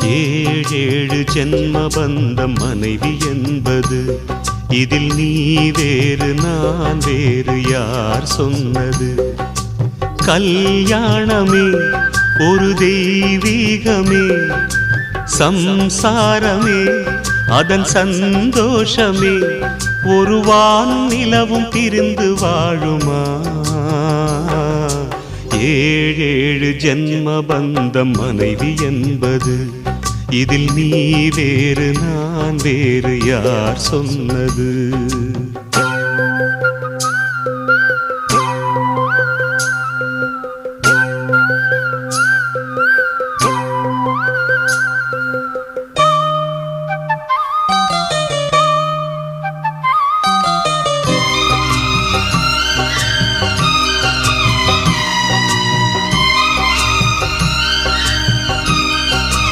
ஏழேழு ஜென்ம பந்தம் மனைவி என்பது, இதில் நீ வேறு நான் வேறு யார் சொன்னது? கல்யாணமே ஒரு தெய்வீகமே, சம்சாரமே அதன் சந்தோஷமே, ஒரு வானும் நிலவும் பிரிந்து வாழுமா? ஏழேழு ஜென்ம பந்தம் மனைவி என்பது, இதில் நீ வேறு நான் வேறு யார் சொன்னது?